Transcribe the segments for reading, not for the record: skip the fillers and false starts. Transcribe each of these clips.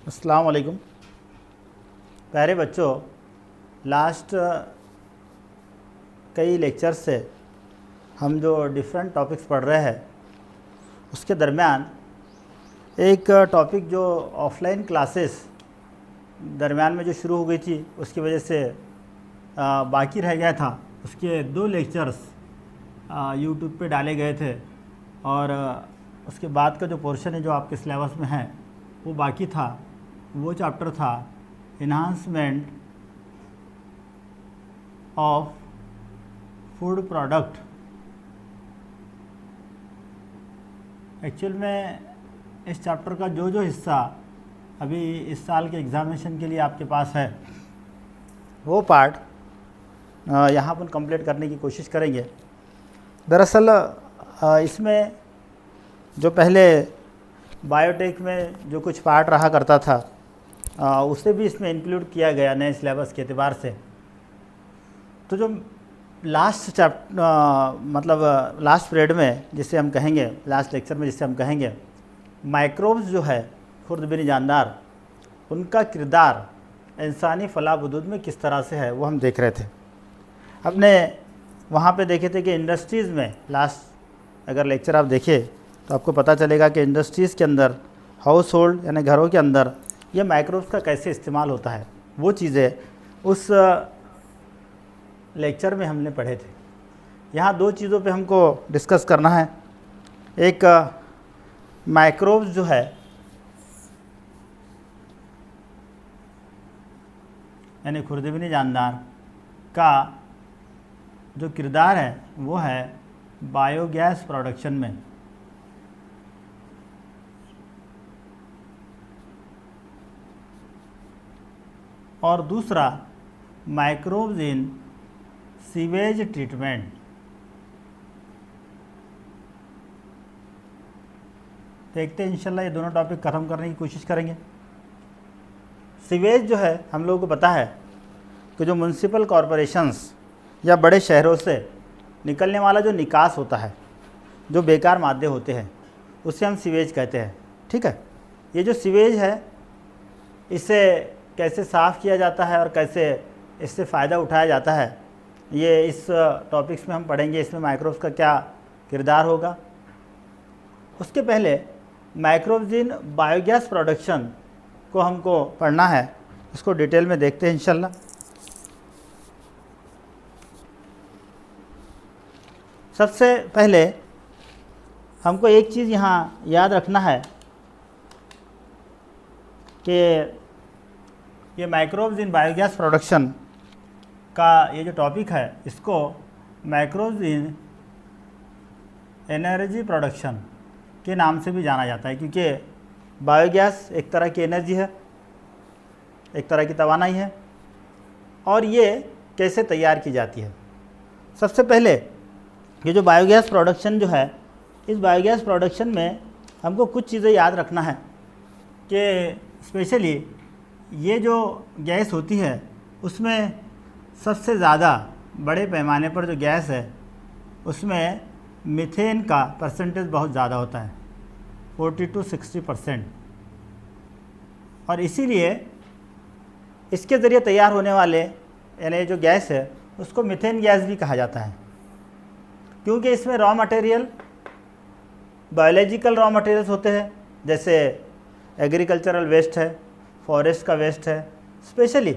अस्सलाम वालेकुम। प्यारे बच्चों, लास्ट कई लेक्चर से हम जो डिफरेंट टॉपिक्स पढ़ रहे हैं उसके दरमियान एक टॉपिक जो ऑफलाइन क्लासेस दरमियान में जो शुरू हो गई थी उसकी वजह से बाकी रह गया था, उसके 2 लेक्चर्स यूट्यूब पे डाले गए थे और उसके बाद का जो पोर्शन है जो आपके सिलेबस में है वो बाकी था। वो चैप्टर था enhancement of food product. Actual में इस चैप्टर का जो हिस्सा अभी इस साल के एग्ज़ामिनेशन के लिए आपके पास है वो पार्ट यहाँ पर कंप्लीट करने की कोशिश करेंगे। दरअसल इसमें जो पहले बायोटेक में जो कुछ पार्ट रहा करता था उसे भी इसमें इंक्लूड किया गया नए सिलेबस के एतबार से। तो जो लास्ट मतलब लास्ट पीरियड में जिसे हम कहेंगे, लास्ट लेक्चर में जिसे हम कहेंगे माइक्रोब्स जो है खुर्द-बिन जानदार, उनका किरदार इंसानी फलाह-बहबूद में किस तरह से है वो हम देख रहे थे। अपने वहाँ पे देखे थे कि इंडस्ट्रीज़ में लास्ट अगर लेक्चर आप देखें तो आपको पता चलेगा कि इंडस्ट्रीज़ के अंदर, हाउस होल्ड यानी घरों के अंदर ये माइक्रोब्स का कैसे इस्तेमाल होता है, वो चीज़ें उस लेक्चर में हमने पढ़े थे। यहाँ 2 चीज़ों पे हमको डिस्कस करना है। एक माइक्रोब्स जो है यानी खुर्द-बिन जानदार का जो किरदार है वो है बायोगैस प्रोडक्शन में। और दूसरा माइक्रोब्स इन सीवेज ट्रीटमेंट। देखते हैं इंशाल्लाह ये दोनों टॉपिक ख़त्म करने की कोशिश करेंगे। सीवेज जो है हम लोगों को पता है कि जो म्युनिसिपल कॉरपोरेशंस या बड़े शहरों से निकलने वाला जो निकास होता है, जो बेकार मादे होते हैं उसे हम सीवेज कहते हैं। ठीक है, ये जो सीवेज है इसे कैसे साफ़ किया जाता है और कैसे इससे फ़ायदा उठाया जाता है ये इस टॉपिक्स में हम पढ़ेंगे। इसमें माइक्रोब्स का क्या किरदार होगा। उसके पहले माइक्रोब्स इन बायोगैस प्रोडक्शन को हमको पढ़ना है, इसको डिटेल में देखते हैं इंशाल्लाह। सबसे पहले हमको एक चीज़ यहाँ याद रखना है कि ये माइक्रोब्स इन बायोगैस प्रोडक्शन का ये जो टॉपिक है इसको माइक्रोब्स इन एनर्जी प्रोडक्शन के नाम से भी जाना जाता है, क्योंकि बायोगैस एक तरह की एनर्जी है, एक तरह की तवानाई है। और ये कैसे तैयार की जाती है। सबसे पहले ये जो बायोगैस प्रोडक्शन जो है, इस बायोगैस प्रोडक्शन में हमको कुछ चीज़ें याद रखना है कि स्पेशली ये जो गैस होती है उसमें सबसे ज़्यादा बड़े पैमाने पर जो गैस है उसमें मीथेन का परसेंटेज बहुत ज़्यादा होता है, 40 to 60%। और इसीलिए इसके ज़रिए तैयार होने वाले यानी जो गैस है उसको मीथेन गैस भी कहा जाता है, क्योंकि इसमें raw material biological raw materials होते हैं, जैसे एग्रीकल्चरल वेस्ट है, फॉरेस्ट का वेस्ट है, स्पेशली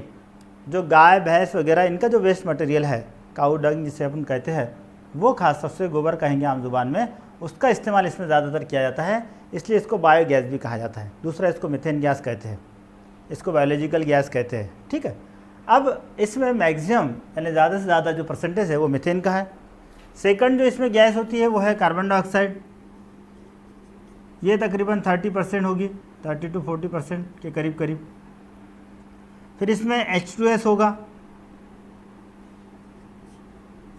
जो गाय भैंस वगैरह इनका जो वेस्ट मटेरियल है, काऊ डंग जिसे अपन कहते हैं, वो खास तौर से गोबर कहेंगे आम जुबान में, उसका इस्तेमाल इसमें ज़्यादातर किया जाता है, इसलिए इसको बायोगैस भी कहा जाता है। दूसरा इसको मीथेन गैस कहते हैं, इसको बायोलॉजिकल गैस कहते हैं। ठीक है, अब इसमें मैक्सिमम यानी ज़्यादा से ज़्यादा जो परसेंटेज है वो मीथेन का है। सेकंड जो इसमें गैस होती है वो है कार्बन डाइऑक्साइड, ये तकरीबन 30% होगी, 30 to 40% के करीब करीब। फिर इसमें H2S होगा,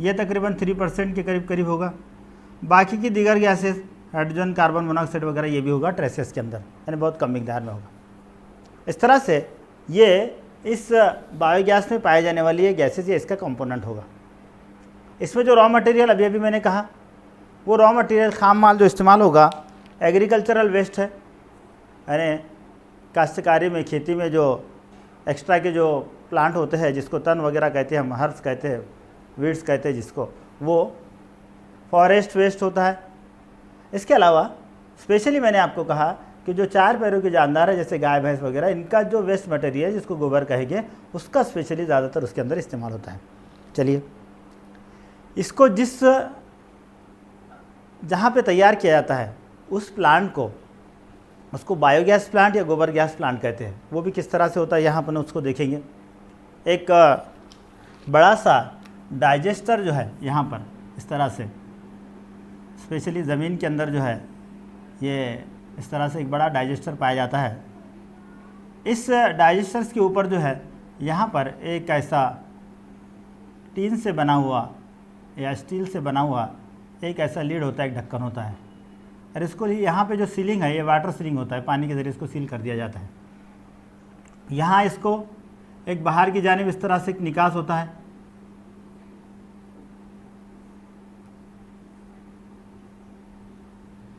ये तकरीबन 3% के करीब करीब होगा। बाकी की दीगर गैसेस हाइड्रोजन, कार्बन मोनोऑक्साइड वगैरह ये भी होगा ट्रेसेस के अंदर, यानी बहुत कम मिकदार में होगा। इस तरह से ये इस बायोगैस में पाए जाने वाली ये गैसेस ये इसका कंपोनेंट होगा। इसमें जो रॉ मटेरियल अभी मैंने कहा वो रॉ मटेरियल खाम माल जो इस्तेमाल होगा एग्रीकल्चरल वेस्ट है, यानी काश्तकारी में, खेती में जो एक्स्ट्रा के जो प्लांट होते हैं जिसको तन वगैरह कहते हैं, हम हर्ब्स कहते हैं, वीड्स कहते हैं जिसको, वो फॉरेस्ट वेस्ट होता है। इसके अलावा स्पेशली मैंने आपको कहा कि जो 4 पैरों के जानदार है जैसे गाय भैंस वगैरह, इनका जो वेस्ट मटेरियल जिसको गोबर कहेंगे, उसका स्पेशली ज़्यादातर उसके अंदर इस्तेमाल होता है। चलिए, इसको जहाँ पे तैयार किया जाता है उस प्लांट को, उसको बायोगैस प्लांट या गोबर गैस प्लांट कहते हैं। वो भी किस तरह से होता है यहाँ अपन उसको देखेंगे। एक बड़ा सा डाइजेस्टर जो है यहाँ पर इस तरह से, स्पेशली ज़मीन के अंदर जो है ये इस तरह से एक बड़ा डाइजेस्टर पाया जाता है। इस डाइजेस्टर्स के ऊपर जो है यहाँ पर एक ऐसा टीन से बना हुआ या स्टील से बना हुआ एक ऐसा लीड होता है, एक ढक्कन होता है, और इसको यहाँ पे जो सीलिंग है ये वाटर सीलिंग होता है, पानी के ज़रिए इसको सील कर दिया जाता है। यहाँ इसको एक बाहर की जानिब इस तरह से एक निकास होता है,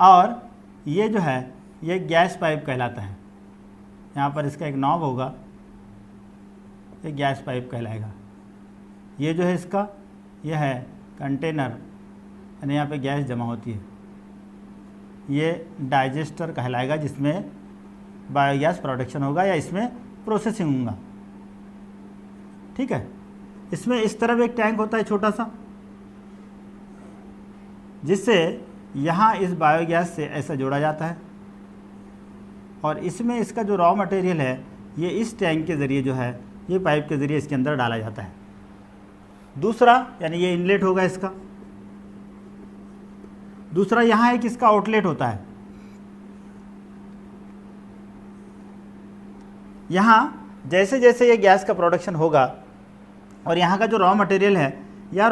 और ये जो है ये गैस पाइप कहलाता है। यहाँ पर इसका एक नॉब होगा, ये गैस पाइप कहलाएगा। ये जो है इसका ये है कंटेनर, यानी यहाँ पे गैस जमा होती है, ये डाइजेस्टर कहलाएगा जिसमें बायोगैस प्रोडक्शन होगा या इसमें प्रोसेसिंग होगा। ठीक है, इसमें इस तरफ एक टैंक होता है छोटा सा, जिससे यहाँ इस बायोगैस से ऐसा जोड़ा जाता है, और इसमें इसका जो रॉ मटेरियल है ये इस टैंक के ज़रिए जो है ये पाइप के ज़रिए इसके अंदर डाला जाता है। दूसरा, यानी ये इनलेट होगा इसका। दूसरा यहाँ एक इसका आउटलेट होता है। यहाँ जैसे जैसे ये गैस का प्रोडक्शन होगा और यहाँ का जो रॉ मटेरियल है या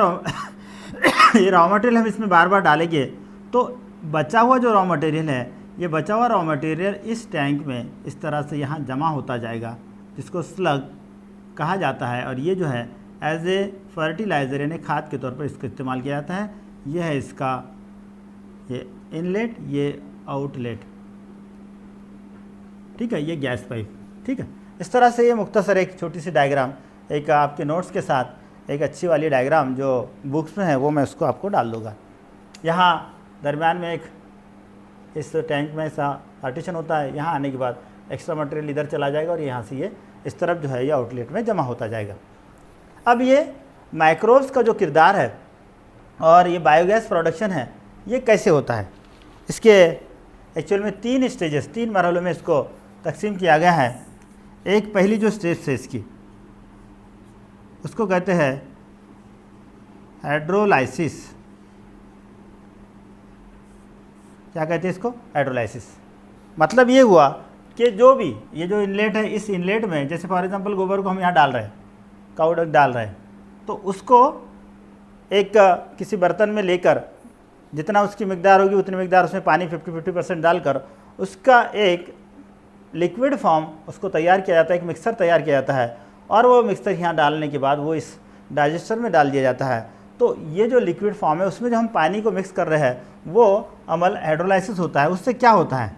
ये रॉ मटेरियल हम इसमें बार बार डालेंगे तो बचा हुआ जो रॉ मटेरियल है, ये बचा हुआ रॉ मटेरियल इस टैंक में इस तरह से यहाँ जमा होता जाएगा, जिसको स्लग कहा जाता है। और ये जो है एज ए फर्टिलाइज़र यानी खाद के तौर पर इसका इस्तेमाल किया जाता है। ये है इसका ये इनलेट, ये आउटलेट। ठीक है, ये गैस पाइप। ठीक है, इस तरह से ये मुख्तसर एक छोटी सी डायग्राम, एक आपके नोट्स के साथ एक अच्छी वाली डायग्राम जो बुक्स में है वो मैं उसको आपको डाल दूँगा। यहाँ दरम्यान में एक इस टैंक में ऐसा पार्टीशन होता है, यहाँ आने के बाद एक्स्ट्रा मटेरियल इधर चला जाएगा और यहाँ से ये इस तरफ जो है ये आउटलेट में जमा होता जाएगा। अब ये माइक्रोब्स का जो किरदार है और ये बायोगैस प्रोडक्शन है ये कैसे होता है, इसके एक्चुअल में 3 स्टेजेस, 3 मरहलों में इसको तकसीम किया गया है। एक पहली जो स्टेज है इसकी उसको कहते हैं हाइड्रोलाइसिस। क्या कहते हैं इसको? हाइड्रोलाइसिस। मतलब ये हुआ कि जो भी ये जो इनलेट है, इस इनलेट में जैसे फॉर एग्जांपल गोबर को हम यहाँ डाल रहे हैं, काऊ डंग डाल रहे हैं, तो उसको एक किसी बर्तन में लेकर जितना उसकी मिकदार होगी उतनी मिकदार उसमें पानी 50% डालकर उसका एक लिक्विड फॉर्म उसको तैयार किया जाता है, एक मिक्सर तैयार किया जाता है, और वो मिक्सर यहाँ डालने के बाद वो इस डाइजेस्टर में डाल दिया जाता है। तो ये जो लिक्विड फॉर्म है उसमें जो हम पानी को मिक्स कर रहे हैं वो अमल हाइड्रोलाइसिस होता है। उससे क्या होता है?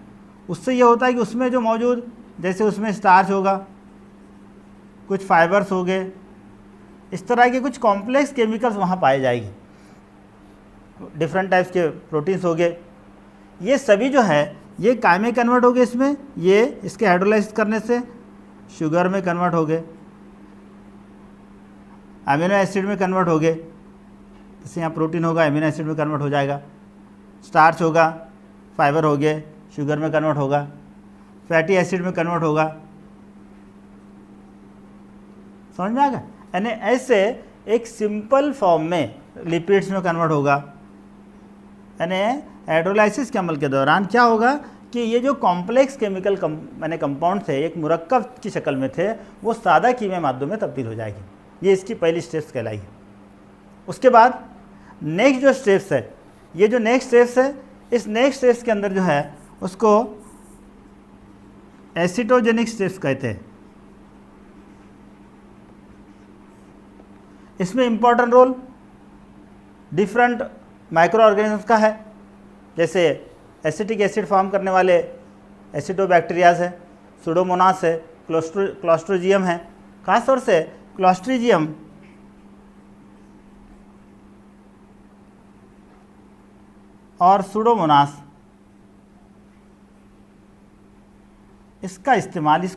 उससे ये होता है कि उसमें जो मौजूद, जैसे उसमें स्टार्च होगा, कुछ फाइबर्स हो गए, इस तरह के कुछ कॉम्प्लेक्स केमिकल्स वहाँ पाए जाएंगे, डिफरेंट टाइप्स के प्रोटीन्स हो गए, ये सभी जो है ये काय में कन्वर्ट हो गए, इसमें ये इसके हाइड्रोलाइसिस करने से शुगर में कन्वर्ट हो गए, अमीनो एसिड में कन्वर्ट हो गए। जैसे यहाँ प्रोटीन होगा अमीनो एसिड में कन्वर्ट हो जाएगा, स्टार्च होगा फाइबर हो गए शुगर में कन्वर्ट होगा, फैटी एसिड में कन्वर्ट होगा। समझ में आ गया? यानी ऐसे एक सिंपल फॉर्म में लिपिड्स में कन्वर्ट होगा। यानी हाइड्रोलाइसिस के अमल के दौरान क्या होगा कि ये जो कॉम्प्लेक्स केमिकल कंपाउंड थे, एक मुरक्कब की शक्ल में थे, वो सादा कीमिया मादों में तब्दील हो जाएगी। ये इसकी पहली स्टेप्स कहलाएगी। उसके बाद नेक्स्ट जो स्टेप्स है, ये जो नेक्स्ट स्टेप्स है, इस नेक्स्ट स्टेप्स के अंदर जो है उसको एसिटोजेनिक स्टेप्स कहते हैं। इसमें important role different micro organisms का है, जैसे एसिटिक एसिड फॉर्म करने वाले एसिडोबैक्टीरियाज है, सुडोमोनास है, क्लोस्ट्रिडियम है, खासतौर से क्लोस्ट्रिडियम और सुडोमोनास, इसका इस्तेमाल इस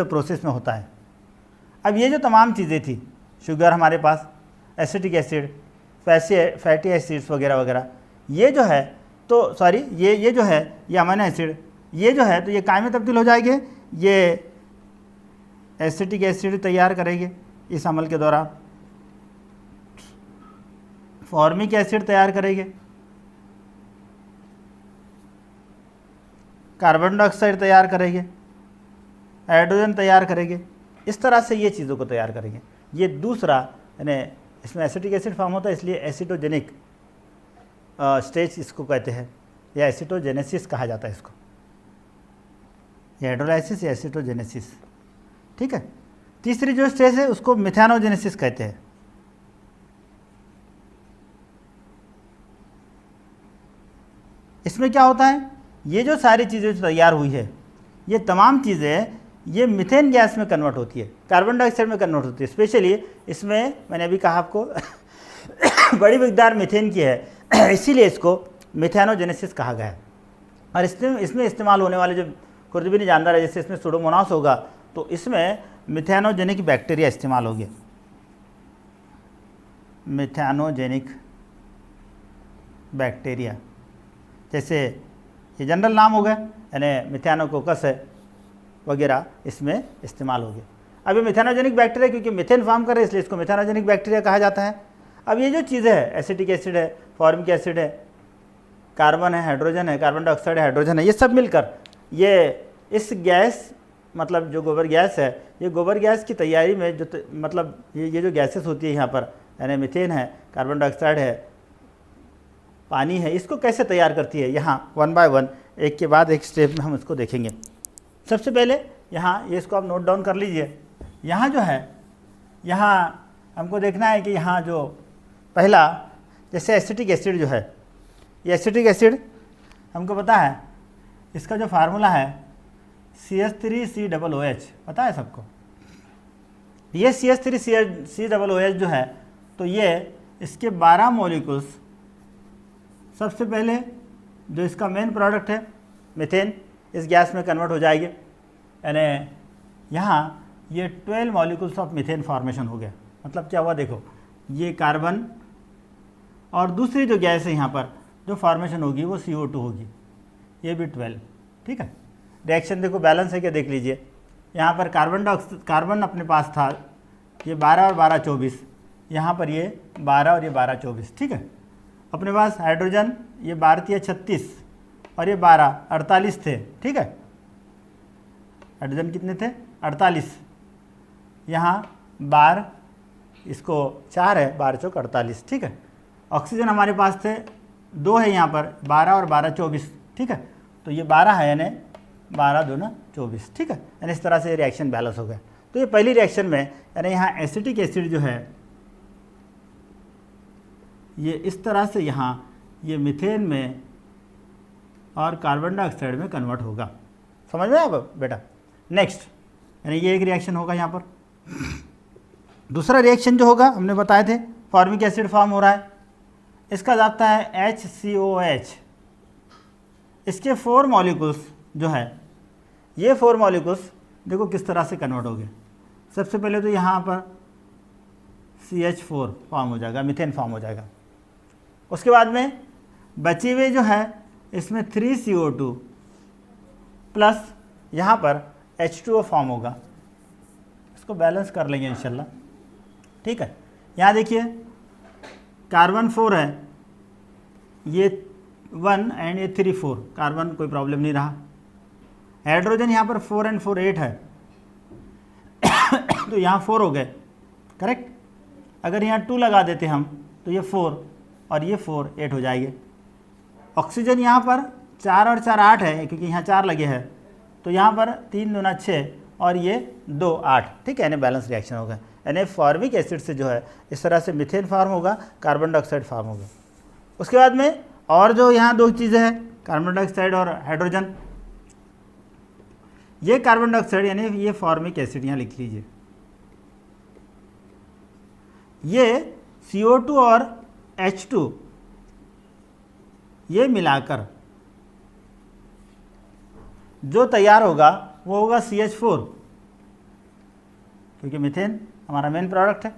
प्रोसेस में होता है। अब ये जो तमाम चीज़ें थी, शुगर हमारे पास, एसिटिक एसिड, फैटी एसिड्स वगैरह वगैरह, ये जो है तो सॉरी ये जो है ये अमीनो एसिड, ये जो है तो ये काय में तब्दील हो जाएंगे, ये एसिटिक एसिड तैयार करेंगे इस अमल के दौरान, फॉर्मिक एसिड तैयार करेंगे, कार्बन डाइऑक्साइड तैयार करेंगे, हाइड्रोजन तैयार करेंगे, इस तरह से ये चीज़ों को तैयार करेंगे। ये दूसरा यानी इसमें एसिटिक एसिड फॉर्म होता है, इसलिए एसिटोजेनिक स्टेज इसको कहते हैं, या एसिटोजेनेसिस कहा जाता है इसको, हाइड्रोलाइसिस या एसिटोजेनेसिस। ठीक है, तीसरी जो स्टेज है उसको मिथानोजेनेसिस कहते हैं। इसमें क्या होता है, ये जो सारी चीज़ें जो तैयार हुई है, ये तमाम चीज़ें ये मीथेन गैस में कन्वर्ट होती है, कार्बन डाइऑक्साइड में कन्वर्ट होती है। स्पेशली इसमें मैंने अभी कहा आपको बड़ी मकदार मीथेन की है, इसीलिए इसको मिथानोजेनेसिस कहा गया है। और इसमें इस्तेमाल होने वाले जो खुर्दबीनी जानदार है, जैसे इसमें सुडोमोनास होगा तो इसमें मिथानोजेनिक बैक्टीरिया इस्तेमाल होगी, मिथानोजेनिक बैक्टीरिया, जैसे ये जनरल नाम हो गया, यानी मिथानोकोकस है वगैरह इसमें इस्तेमाल हो गया। अब ये मिथानोजेनिक बैक्टीरिया क्योंकि मीथेन फॉर्म कर रहे हैं इसलिए इसको मिथानोजेनिक बैक्टीरिया कहा जाता है। अब ये जो चीज़ें है, एसिटिक एसिड है, फॉर्मिक एसिड है, कार्बन है, हाइड्रोजन है, कार्बन डाइऑक्साइड है, हाइड्रोजन है, ये सब मिलकर ये इस गैस मतलब जो गोबर गैस है, ये गोबर गैस की तैयारी में जो मतलब ये जो गैसेस होती है यहाँ पर, यानी मीथेन है, कार्बन डाइऑक्साइड है, पानी है, इसको कैसे तैयार करती है, यहाँ वन बाय वन एक के बाद एक स्टेप में हम इसको देखेंगे। सबसे पहले यहाँ ये इसको आप नोट डाउन कर लीजिए। यहाँ जो है, यहाँ हमको देखना है कि यहाँ जो पहला जैसे एसिटिक एसिड जो है, ये एसिटिक एसिड हमको पता है इसका जो फार्मूला है CH3COOH, पता है सबको। ये CH3COOH जो है तो ये इसके 12 मॉलिक्यूल्स, सबसे पहले जो इसका मेन प्रोडक्ट है मीथेन, इस गैस में कन्वर्ट हो जाएगी, यानी यहाँ ये 12 मॉलिक्यूल्स ऑफ मीथेन फॉर्मेशन हो गया। मतलब क्या हुआ, देखो ये कार्बन और दूसरी जो गैस है यहाँ पर जो फॉर्मेशन होगी वो CO2 होगी, ये भी 12। ठीक है, रिएक्शन देखो बैलेंस है क्या, देख लीजिए। यहाँ पर कार्बन अपने पास था ये 12 और 12 24, यहाँ पर ये 12 और ये 12 24। ठीक है, अपने पास हाइड्रोजन ये 12 36 और ये 12 48 थे। ठीक है, हाइड्रोजन कितने थे 48, यहाँ बार इसको 4 है, 12 चौक 48। ठीक है, ऑक्सीजन हमारे पास थे 2 है यहाँ पर 12 और 12 24। ठीक है, तो ये 12 है यानी 12 दूना 24। ठीक है, यानी इस तरह से रिएक्शन बैलेंस हो गया। तो ये पहली रिएक्शन में यानी यहाँ एसिटिक एसिड जो है ये इस तरह से यहाँ ये मीथेन में और कार्बन डाइऑक्साइड में कन्वर्ट होगा। समझ में आप बेटा। नेक्स्ट यानी ये एक रिएक्शन होगा यहाँ पर। दूसरा रिएक्शन जो होगा हमने बताए थे, फॉर्मिक एसिड फॉर्म हो रहा है, इसका जाता है HCOH। इसके 4 मॉलिक्यूल्स जो है, ये 4 मॉलिक्यूल्स देखो किस तरह से कन्वर्ट हो गए। सबसे पहले तो यहाँ पर CH4 फॉर्म हो जाएगा, मीथेन फॉर्म हो जाएगा। उसके बाद में बचे हुए जो है इसमें 3CO2 प्लस यहाँ पर H2O फॉर्म होगा। इसको बैलेंस कर लेंगे इंशाल्लाह। ठीक है, यहाँ देखिए कार्बन 4 है, ये 1 एंड ये 3 4, कार्बन कोई प्रॉब्लम नहीं रहा। हाइड्रोजन यहाँ पर 4 एंड 4 8 है तो यहाँ 4 हो गए, करेक्ट। अगर यहाँ 2 लगा देते हम तो ये 4 और ये 4 8 हो जाएंगे। ऑक्सीजन यहाँ पर 4 और 4 8 है क्योंकि यहाँ 4 लगे हैं, तो यहाँ पर 3 दूना 6 और ये 2 8। ठीक है, यानी बैलेंस रिएक्शन होगा। यानी फॉर्मिक एसिड से जो है इस तरह से मीथेन फॉर्म होगा, कार्बन डाइऑक्साइड फॉर्म होगा। उसके बाद में और जो यहाँ 2 चीज़ें हैं, कार्बन डाइऑक्साइड और हाइड्रोजन, ये कार्बन डाइऑक्साइड यानी ये फॉर्मिक एसिड यहाँ लिख लीजिए, ये CO2 और H2 ये मिलाकर जो तैयार होगा वो होगा CH4, क्योंकि मीथेन हमारा मेन प्रोडक्ट है,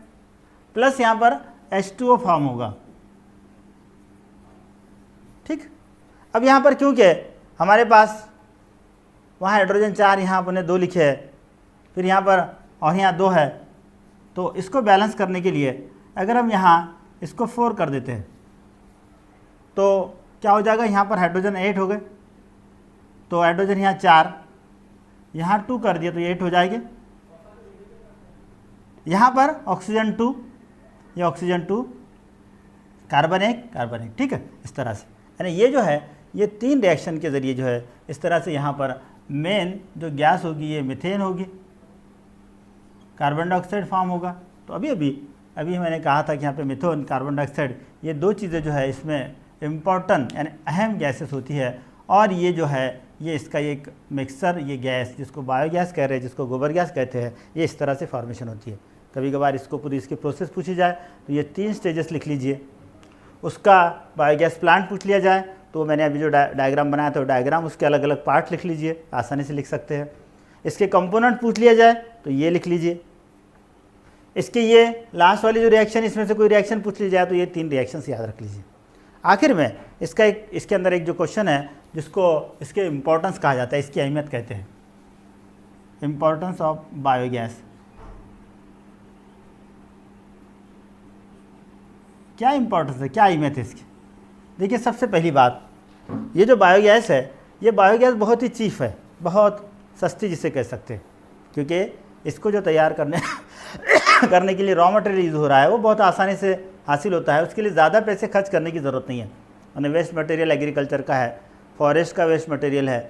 प्लस यहाँ पर H2O फॉर्म होगा। ठीक, अब यहाँ पर क्योंकि हमारे पास वहाँ हाइड्रोजन 4, यहाँ अपने 2 लिखे है, फिर यहाँ पर और यहाँ 2 है, तो इसको बैलेंस करने के लिए अगर हम यहाँ इसको 4 कर देते हैं तो क्या हो जाएगा, यहाँ पर हाइड्रोजन 8 हो गए, तो हाइड्रोजन यहाँ 4, यहाँ 2 कर दिया तो ये 8 हो जाएंगे। यहाँ पर ऑक्सीजन 2, ये ऑक्सीजन 2, कार्बन 1, कार्बन 1, ठीक है, इस तरह से। यानी ये जो है ये 3 रिएक्शन के ज़रिए जो है इस तरह से यहाँ पर मेन जो गैस होगी ये मीथेन होगी, कार्बन डाइऑक्साइड फॉर्म होगा। तो अभी मैंने कहा था कि यहाँ पे मीथेन, कार्बन डाइऑक्साइड, ये 2 चीज़ें जो है इसमें इम्पॉर्टेंट यानी अहम गैसेस होती है, और ये जो है ये इसका एक मिक्सर, ये गैस जिसको बायोगैस कह रहे हैं, जिसको गोबर गैस कहते हैं, ये इस तरह से फॉर्मेशन होती है। कभी कभार इसको पूरी इसकी प्रोसेस पूछी जाए तो ये 3 स्टेजेस लिख लीजिए। उसका बायोगैस प्लांट पूछ लिया जाए तो मैंने अभी जो डायग्राम बनाया था, डायग्राम उसके अलग अलग पार्ट लिख लीजिए, आसानी से लिख सकते हैं। इसके कंपोनेंट पूछ लिया जाए तो ये लिख लीजिए। इसके ये लास्ट वाली जो रिएक्शन, इसमें से कोई रिएक्शन पूछ ली जाए तो ये 3 रिएक्शंस याद रख लीजिए। आखिर में इसके अंदर एक जो क्वेश्चन है जिसको इसके इम्पोर्टेंस कहा जाता है, इसकी अहमियत कहते हैं, इम्पोर्टेंस ऑफ बायोगैस। क्या इम्पोर्टेंस है, क्या अहमियत है इसकी? देखिए, सबसे पहली बात, ये जो बायोगैस है ये बायोगैस बहुत ही चीप है, बहुत सस्ती जिसे कह सकते हैं, क्योंकि इसको जो तैयार करने के लिए रॉ मटेरियल यूज़ हो रहा है वो बहुत आसानी से हासिल होता है, उसके लिए ज़्यादा पैसे खर्च करने की ज़रूरत नहीं है। यानी वेस्ट मटेरियल एग्रीकल्चर का है, फॉरेस्ट का वेस्ट मटेरियल है,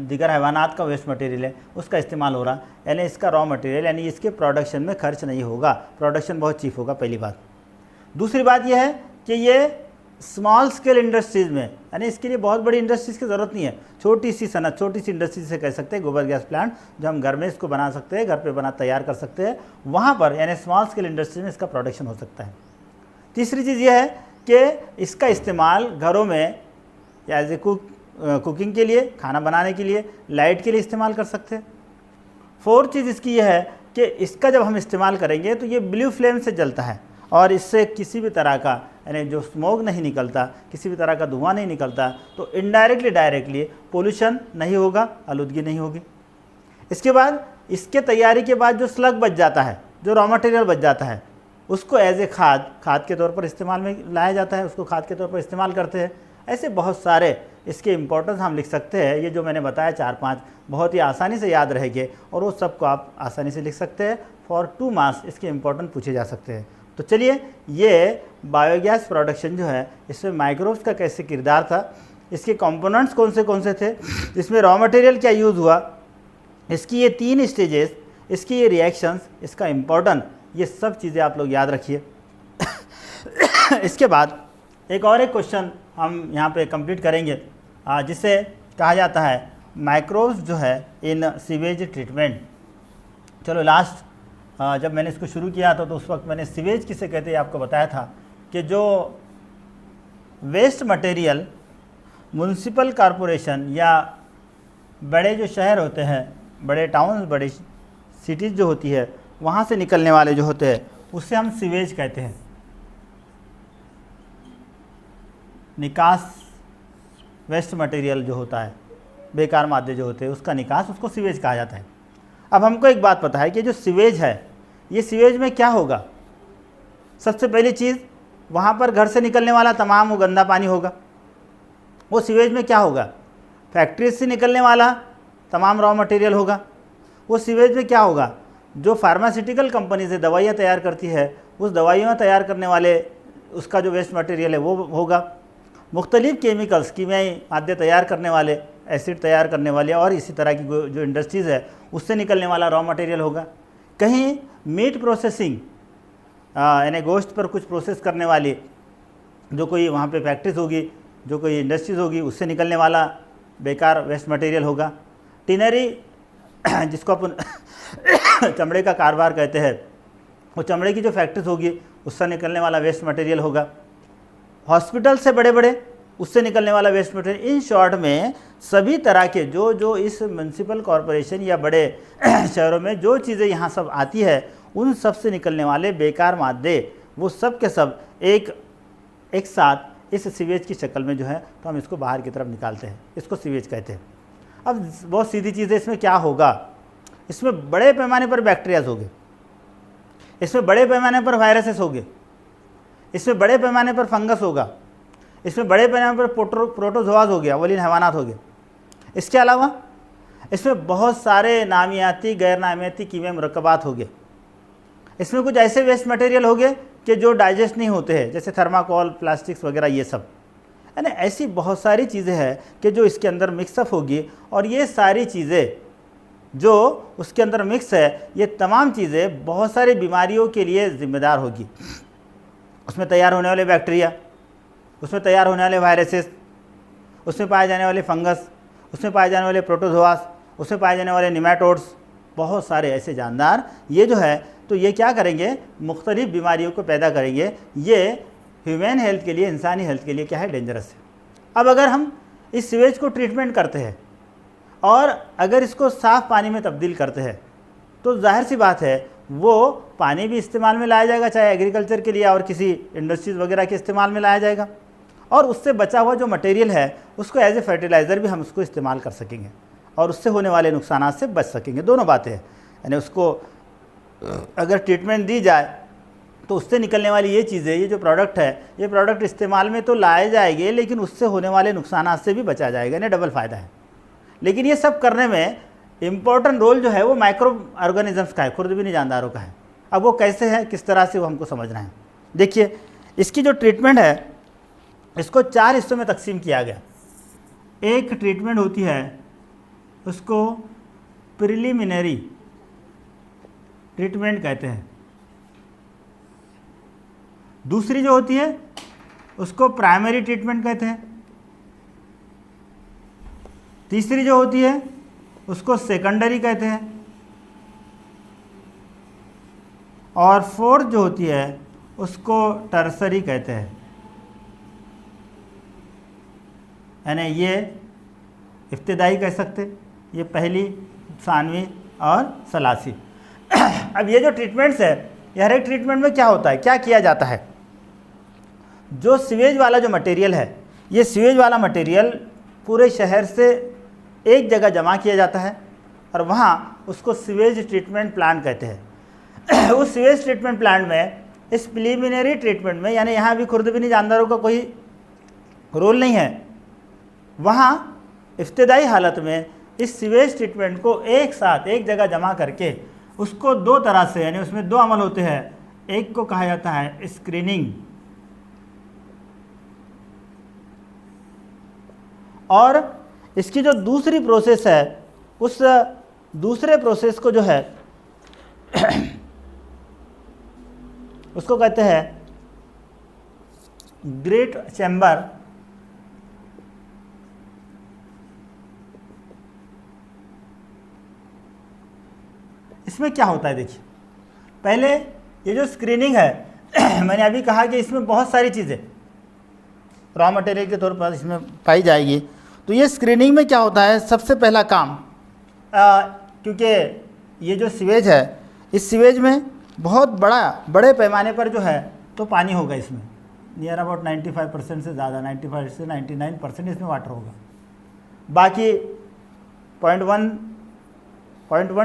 दीगर हैवानात का वेस्ट मटेरियल है, उसका इस्तेमाल हो रहा, यानी इसका रॉ मटेरियल यानी इसके प्रोडक्शन में खर्च नहीं होगा, प्रोडक्शन बहुत चीप होगा, पहली बात। दूसरी बात यह है कि ये स्मॉल स्केल इंडस्ट्रीज़ में, यानी इसके लिए बहुत बड़ी इंडस्ट्रीज़ की ज़रूरत नहीं है, छोटी सी सनत, छोटी सी इंडस्ट्री से कह सकते हैं, गोबर गैस प्लांट जो हम घर में इसको बना सकते हैं, घर पे बना तैयार कर सकते हैं, वहाँ पर यानी स्मॉल स्केल इंडस्ट्री में इसका प्रोडक्शन हो सकता है। तीसरी चीज़ यह है कि इसका इस्तेमाल घरों में एज ए कुकिंग के लिए, खाना बनाने के लिए, लाइट के लिए इस्तेमाल कर सकते हैं। फोर्थ चीज़ इसकी यह है कि इसका जब हम इस्तेमाल करेंगे तो ये ब्लू फ्लेम से जलता है और इससे किसी भी तरह का यानी जो स्मोक नहीं निकलता, किसी भी तरह का धुआं नहीं निकलता, तो इनडायरेक्टली डायरेक्टली पोल्यूशन नहीं होगा, आलूदगी नहीं होगी। इसके बाद इसके तैयारी के बाद जो स्लग बच जाता है, जो रॉ मटेरियल बच जाता है, उसको एज ए खाद के तौर पर इस्तेमाल में लाया जाता है, उसको खाद के तौर पर इस्तेमाल करते हैं। ऐसे बहुत सारे इसके इम्पोर्टेंस हम लिख सकते हैं। ये जो मैंने बताया 4-5 बहुत ही आसानी से याद रहेंगे और वो सबको आप आसानी से लिख सकते हैं। फॉर 2 मार्क्स इसके इम्पोर्टेंट पूछे जा सकते हैं। तो चलिए, ये बायोगैस प्रोडक्शन जो है इसमें माइक्रोब्स का कैसे किरदार था, इसके कंपोनेंट्स कौन से थे, इसमें रॉ मटेरियल क्या यूज़ हुआ, इसकी ये 3 स्टेजेस, इसकी ये रिएक्शंस, इसका इम्पोर्टेंट, ये सब चीज़ें आप लोग याद रखिए। इसके बाद एक क्वेश्चन हम यहाँ पे कंप्लीट करेंगे जिसे कहा जाता है माइक्रोब्स जो है इन सीवेज ट्रीटमेंट। चलो, लास्ट जब मैंने इसको शुरू किया था तो उस वक्त मैंने सीवेज किसे कहते हैं आपको बताया था कि जो वेस्ट मटेरियल म्युनिसिपल कॉरपोरेशन या बड़े जो शहर होते हैं, बड़े टाउन्स, बड़ी सिटीज़ जो होती है, वहाँ से निकलने वाले जो होते हैं उससे हम सीवेज कहते हैं। निकास वेस्ट मटेरियल जो होता है, बेकार मादे जो होते हैं, उसका निकास, उसको सीवेज कहा जाता है। अब हमको एक बात पता है कि जो सीवेज है, ये सीवेज में क्या होगा। सबसे पहली चीज़, वहाँ पर घर से निकलने वाला तमाम वो गंदा पानी होगा, वो सीवेज में क्या होगा। फैक्ट्री से निकलने वाला तमाम रॉ मटेरियल होगा, वो सीवेज में क्या होगा। जो फार्मास्यूटिकल कंपनी से दवाइयाँ तैयार करती है, उस दवाइयाँ तैयार करने वाले उसका जो वेस्ट मटेरियल है वो होगा। मुख्तलिफ़ केमिकल्स, कीमियाई मादे तैयार करने वाले, एसिड तैयार करने वाले और इसी तरह की जो इंडस्ट्रीज़ है उससे निकलने वाला रॉ मटेरियल होगा। कहीं मीट प्रोसेसिंग यानी गोश्त पर कुछ प्रोसेस करने वाली जो कोई वहाँ पे फैक्ट्रीज होगी, जो कोई इंडस्ट्रीज़ होगी, उससे निकलने वाला बेकार वेस्ट मटेरियल होगा। टिनरी जिसको अपन चमड़े का कारोबार कहते हैं, वो चमड़े की जो फैक्ट्रीज होगी उससे निकलने वाला वेस्ट मटेरियल होगा। हॉस्पिटल से बड़े बड़े उससे निकलने वाला वेस्ट मटेरियल। इन शॉर्ट में सभी तरह के जो इस म्यूनसिपल कॉरपोरेशन या बड़े शहरों में जो चीज़ें यहाँ सब आती है, उन सब से निकलने वाले बेकार मादे वो सब के सब एक साथ इस सीवेज की शक्ल में जो है तो हम इसको बाहर की तरफ निकालते हैं, इसको सीवेज कहते हैं। अब बहुत सीधी चीज़ है, इसमें क्या होगा, इसमें बड़े पैमाने पर बैक्टीरियाज होंगे, इसमें बड़े पैमाने पर वायरसेस होंगे, इसमें बड़े पैमाने पर फंगस होगा, इसमें बड़े पैमाने पर प्रोटोजोआज हो गया, अव्वलीन हैवानात हो गए। इसके अलावा इसमें बहुत सारे नामियाती गैर नामियाती कीमियाई मुरक्कबात हो गए। इसमें कुछ ऐसे वेस्ट मटेरियल हो गए कि जो डाइजेस्ट नहीं होते हैं, जैसे थर्माकोल, प्लास्टिक्स वगैरह, ये सब यानी ऐसी बहुत सारी चीज़ें हैं कि जो इसके अंदर मिक्सअप होगी। और ये सारी चीज़ें जो उसके अंदर मिक्स है, ये तमाम चीज़ें बहुत सारी बीमारियों के लिए ज़िम्मेदार होगी। उसमें तैयार होने वाले बैक्टीरिया, उसमें तैयार होने वाले वायरसेस, उसमें पाए जाने वाले फंगस, उसमें पाए जाने वाले प्रोटोजोआस, उसमें पाए जाने वाले निमेटोड्स, बहुत सारे ऐसे जानदार, ये जो है तो ये क्या करेंगे, मुख्तलिफ बीमारियों को पैदा करेंगे। ये ह्यूमन हेल्थ के लिए, इंसानी हेल्थ के लिए क्या है, डेंजरस है। अब अगर हम इस सीवेज को ट्रीटमेंट करते हैं और अगर इसको साफ़ पानी में तब्दील करते हैं तो जाहिर सी बात है वो पानी भी इस्तेमाल में लाया जाएगा, चाहे एग्रीकल्चर के लिए और किसी इंडस्ट्रीज़ वगैरह के इस्तेमाल में लाया जाएगा। और उससे बचा हुआ जो मटेरियल है उसको एज ए फर्टिलाइज़र भी हम उसको इस्तेमाल कर सकेंगे और उससे होने वाले नुकसान से बच सकेंगे। दोनों बातें हैं, यानी उसको अगर ट्रीटमेंट दी जाए तो उससे निकलने वाली ये चीज़ें, ये जो प्रोडक्ट है, ये प्रोडक्ट इस्तेमाल में तो लाए जाएंगे लेकिन उससे होने वाले नुकसान से भी बचा जाएगा, यानी डबल फ़ायदा है। लेकिन ये सब करने में इम्पॉर्टेंट रोल जो है वो माइक्रो ऑर्गेनिजम्स का है, खुर्दबीनी जानदारों का है। अब वो कैसे है, किस तरह से, वो हमको समझना है। देखिए, इसकी जो ट्रीटमेंट है इसको 4 हिस्सों में तकसीम किया गया। एक ट्रीटमेंट होती है उसको प्रिलिमिनरी ट्रीटमेंट कहते हैं, दूसरी जो होती है उसको प्राइमरी ट्रीटमेंट कहते हैं, तीसरी जो होती है उसको सेकेंडरी कहते हैं, और फोर्थ जो होती है उसको टर्सरी कहते हैं। यानी ये इब्तिदाई कह सकते, ये पहली, सानवी और सलासी। अब ये जो ट्रीटमेंट्स है, ये हर एक ट्रीटमेंट में क्या होता है, क्या किया जाता है, जो सीवेज वाला जो मटेरियल है, ये सीवेज वाला मटेरियल पूरे शहर से एक जगह जमा किया जाता है और वहाँ उसको सीवेज ट्रीटमेंट प्लांट कहते हैं। उस सीवेज ट्रीटमेंट प्लांट में, इस प्रीलिमिनरी ट्रीटमेंट में, यानी यहाँ भी खुर्दबीनी जानदारों का कोई रोल नहीं है, वहाँ इब्तिदाई हालत में इस सीवेज ट्रीटमेंट को एक साथ एक जगह जमा करके उसको 2 तरह से, यानी उसमें 2 अमल होते हैं। एक को कहा जाता है स्क्रीनिंग, और इसकी जो दूसरी प्रोसेस है, उस दूसरे प्रोसेस को जो है उसको कहते हैं ग्रेट चैम्बर इसमें क्या होता है, देखिए, पहले ये जो स्क्रीनिंग है मैंने अभी कहा कि इसमें बहुत सारी चीज़ें रॉ मटेरियल के तौर पर इसमें पाई जाएगी। तो ये स्क्रीनिंग में क्या होता है, सबसे पहला काम, क्योंकि ये जो सीवेज है, इस सीवेज में बहुत बड़े पैमाने पर जो है तो पानी होगा, इसमें नियर अबाउट 95% से ज़्यादा, 95 से 99% इसमें वाटर होगा। बाकी 0.1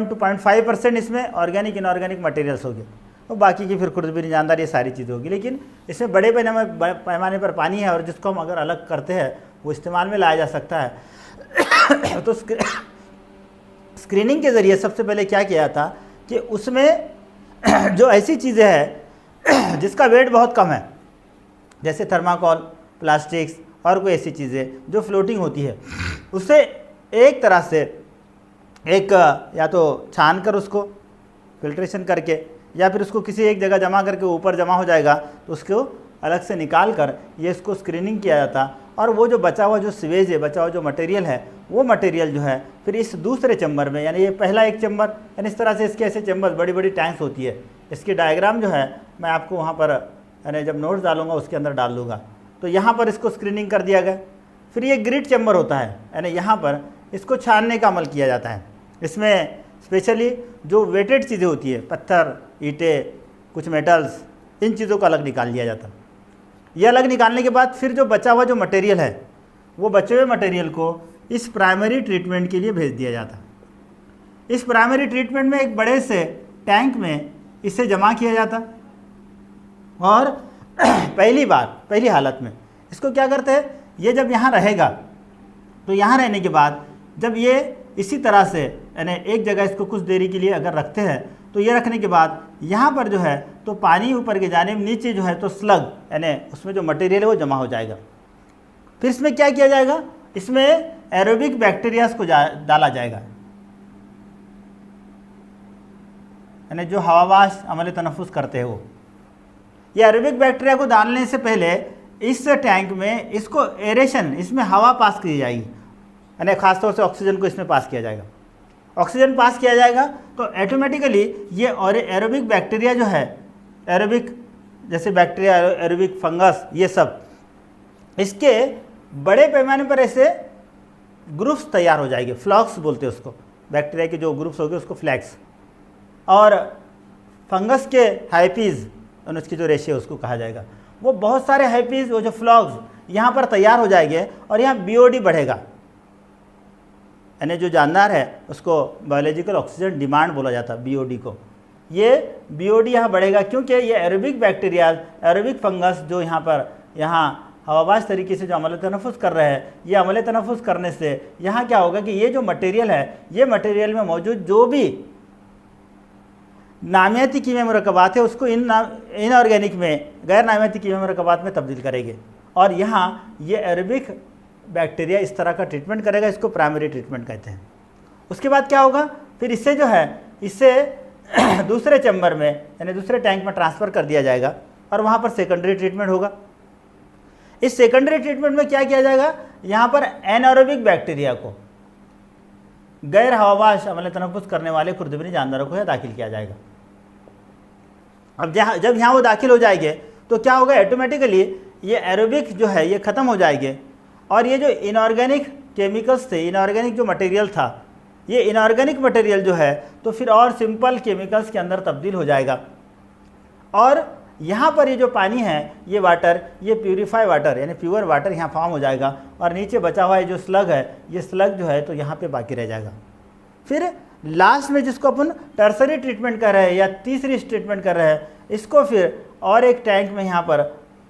to 0.5% इसमें ऑर्गेनिक इनऑर्गेनिक मटेरियल्स होंगे, और बाकी की फिर खुर्दबीनी जानदार ये सारी चीज़ें होगी। लेकिन इसमें बड़े पैमाने पर पानी है और जिसको हम अगर अलग करते हैं वो इस्तेमाल में लाया जा सकता है। तो स्क्रीनिंग के ज़रिए सबसे पहले क्या किया था कि उसमें जो ऐसी चीज़ें हैं जिसका वेट बहुत कम है, जैसे थर्माकोल, प्लास्टिक्स और कोई ऐसी चीज़ें जो फ्लोटिंग होती है, उसे एक तरह से एक या तो छान कर उसको फिल्ट्रेशन करके, या फिर उसको किसी एक जगह जमा करके ऊपर जमा हो जाएगा तो उसको अलग से निकाल कर ये इसको स्क्रीनिंग किया जाता, और वो जो बचा हुआ जो सीवेज है, बचा हुआ जो मटेरियल है, वो मटेरियल जो है फिर इस दूसरे चैम्बर में, यानी ये पहला एक चैम्बर, यानी इस तरह से इसके ऐसे चैम्बर बड़ी बड़ी टैंक्स होती है। इसकी डायग्राम जो है मैं आपको वहाँ पर यानी जब नोट्स डालूंगा उसके अंदर डाल दूँगा। तो यहाँ पर इसको स्क्रीनिंग कर दिया गया। फिर ये ग्रिड चैम्बर होता है, यानी यहाँ पर इसको छानने का अमल किया जाता है। इसमें स्पेशली जो वेटेड चीज़ें होती है, पत्थर, ईंटें, कुछ मेटल्स, इन चीज़ों को अलग निकाल लिया जाता है। ये अलग निकालने के बाद फिर जो बचा हुआ जो मटेरियल है, वो बचे हुए मटेरियल को इस प्राइमरी ट्रीटमेंट के लिए भेज दिया जाता है। इस प्राइमरी ट्रीटमेंट में एक बड़े से टैंक में इसे जमा किया जाता और पहली हालत में इसको क्या करते हैं, ये जब यहाँ रहेगा तो यहाँ रहने के बाद जब ये इसी तरह से यानी एक जगह इसको कुछ देरी के लिए अगर रखते हैं तो ये रखने के बाद यहाँ पर जो है तो पानी ऊपर के जाने में, नीचे जो है तो स्लग यानी उसमें जो मटेरियल है वो जमा हो जाएगा। फिर इसमें क्या किया जाएगा, इसमें एरोबिक बैक्टीरियाज को डाला जाएगा, यानी जो हवाबाज अमल तनफुस करते हैं वो। ये एरोबिक बैक्टीरिया को डालने से पहले इस टैंक में इसको एरेशन, इसमें हवा पास की जाएगी, यानी खासतौर से ऑक्सीजन को इसमें पास किया जाएगा। ऑक्सीजन पास किया जाएगा तो ऑटोमेटिकली ये और एरोबिक बैक्टीरिया जो है, एरोबिक जैसे बैक्टीरिया, एरोबिक फंगस, ये सब इसके बड़े पैमाने पर ऐसे ग्रुप्स तैयार हो जाएंगे। फ्लॉक्स बोलते हैं उसको, बैक्टीरिया के जो ग्रुप्स हो गए उसको फ्लैक्स, और फंगस के हाइपीज और उसकी जो रेशे उसको कहा जाएगा। वो बहुत सारे हाइपीज, वो जो फ्लॉक्स यहाँ पर तैयार हो जाएंगे और यहाँ बीओडी बढ़ेगा, यानी जो जानदार है उसको बायोलॉजिकल ऑक्सीजन डिमांड बोला जाता है, बीओडी को। ये बीओडी यहाँ बढ़ेगा क्योंकि ये एरोबिक बैक्टीरिया, एरोबिक फंगस जो यहाँ हवाबाज तरीके से जो अमल तनफुस कर रहे हैं, ये अमल तनफुस करने से यहाँ क्या होगा कि ये जो मटेरियल है, ये मटेरियल में मौजूद जो भी नामियाती कीमिया मरकबात है उसको इनऑर्गेनिक में, गैर नामियाती कीमिया मरकबात में तब्दील करेंगे। और यहाँ ये एरोबिक बैक्टीरिया इस तरह का ट्रीटमेंट करेगा, इसको प्राइमरी ट्रीटमेंट कहते हैं। उसके बाद क्या होगा, फिर इससे जो है इससे दूसरे चैम्बर में यानी दूसरे टैंक में ट्रांसफ़र कर दिया जाएगा और वहाँ पर सेकेंडरी ट्रीटमेंट होगा। इस सेकेंडरी ट्रीटमेंट में क्या किया जाएगा, यहाँ पर एनारोबिक बैक्टीरिया को, गैर हवाबाज अमल तनफुस करने वाले खुर्दबनी जानदारों को दाखिल किया जाएगा। अब जब यहाँ वो दाखिल हो जाएंगे तो क्या होगा, ऑटोमेटिकली ये एरोबिक जो है ये ख़त्म हो जाएंगे और ये जो इनऑर्गेनिक केमिकल्स थे, इनऑर्गेनिक जो मटेरियल था, ये इनऑर्गेनिक मटेरियल जो है तो फिर और सिंपल केमिकल्स के अंदर तब्दील हो जाएगा। और यहाँ पर ये जो पानी है, ये वाटर, ये प्यूरीफाई वाटर यानी प्योर वाटर यहाँ फॉर्म हो जाएगा और नीचे बचा हुआ ये जो स्लग है, ये स्लग जो है तो यहाँ पे बाकी रह जाएगा। फिर लास्ट में जिसको अपन टर्सरी ट्रीटमेंट कर रहे हैं या तीसरी ट्रीटमेंट कर रहे हैं, इसको फिर और एक टैंक में यहाँ पर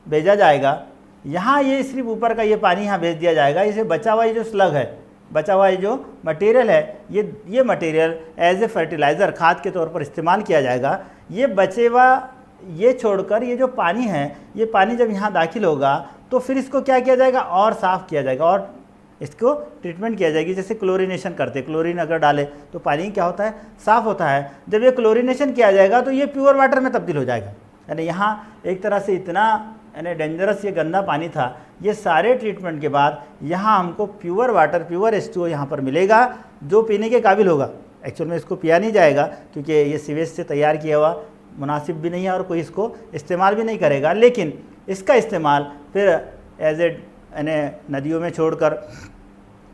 भेजा जाएगा। यहाँ ये सिर्फ ऊपर का ये पानी यहाँ भेज दिया जाएगा। इसे बचा हुआ ये जो स्लग है, बचा हुआ ये जो मटेरियल है, ये मटेरियल एज ए फर्टिलाइज़र, खाद के तौर पर इस्तेमाल किया जाएगा। ये बचे हुआ ये छोड़कर ये जो पानी है, ये पानी जब यहाँ दाखिल होगा तो फिर इसको क्या किया जाएगा, और साफ़ किया जाएगा और इसको ट्रीटमेंट किया जाएगी। जैसे क्लोरीनेशन करते, क्लोरीन अगर डाले तो पानी क्या होता है, साफ़ होता है। जब ये क्लोरीनेशन किया जाएगा तो ये प्योर वाटर में तब्दील हो जाएगा। यानी यहाँ एक तरह से इतना यानी डेंजरस ये गंदा पानी था, ये सारे ट्रीटमेंट के बाद यहाँ हमको प्योर वाटर, प्योर H2O यहाँ पर मिलेगा जो पीने के काबिल होगा। एक्चुअल में इसको पिया नहीं जाएगा क्योंकि ये सीवेज से तैयार किया हुआ मुनासिब भी नहीं है और कोई इसको इस्तेमाल भी नहीं करेगा। लेकिन इसका इस्तेमाल फिर एज ए यानी नदियों में छोड़कर,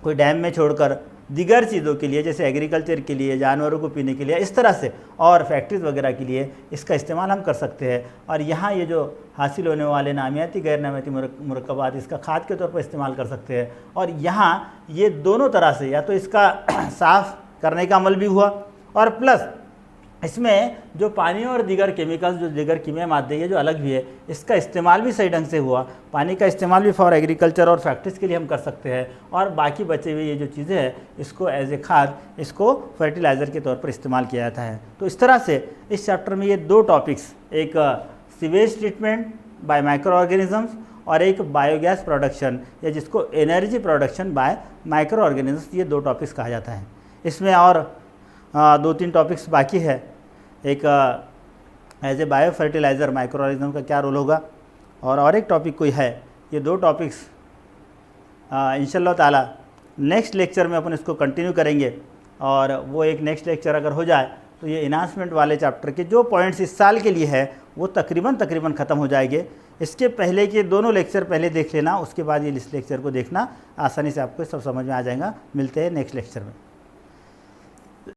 कोई डैम में छोड़कर, दीगर चीज़ों के लिए जैसे एग्रीकल्चर के लिए, जानवरों को पीने के लिए, इस तरह से और फैक्ट्रीज वगैरह के लिए इसका इस्तेमाल हम कर सकते हैं। और यहाँ ये जो हासिल होने वाले नामियाती गैर नामियाती मुरक्कबात, इसका खाद के तौर पर इस्तेमाल कर सकते हैं। और यहाँ ये दोनों तरह से या तो इसका साफ़ करने का अमल भी हुआ और प्लस इसमें जो पानी और दीगर केमिकल्स, जो दीगर कीमिया मादे ये जो अलग भी है, इसका इस्तेमाल भी सही ढंग से हुआ। पानी का इस्तेमाल भी फॉर एग्रीकल्चर और फैक्ट्रीज़ के लिए हम कर सकते हैं और बाकी बचे हुए ये जो चीज़ें हैं इसको एज ए खाद, इसको फर्टिलाइज़र के तौर पर इस्तेमाल किया जाता है। तो इस तरह से इस चैप्टर में ये दो टॉपिक्स, एक sewage treatment bye micro organisms और एक बायोगैस प्रोडक्शन या जिसको energy production by micro organisms, ये दो टॉपिक्स कहा जाता है। इसमें और 2-3 टॉपिक्स बाकी है। एक as a bio fertiliser micro organism का क्या रोल होगा और एक टॉपिक कोई है। ये दो टॉपिक्स इंशाअल्लाह ताला नेक्स्ट लेक्चर में अपन इसको कंटिन्यू करेंगे, और वो एक नेक्स्ट लेक्चर अगर हो जाए तो ये इन्हांसमेंट वाले चैप्टर के जो पॉइंट्स इस साल के लिए है वो तकरीबन ख़त्म हो जाएंगे। इसके पहले के दोनों लेक्चर पहले देख लेना, उसके बाद ये इस लेक्चर को देखना, आसानी से आपको सब समझ में आ जाएगा। मिलते हैं नेक्स्ट लेक्चर में।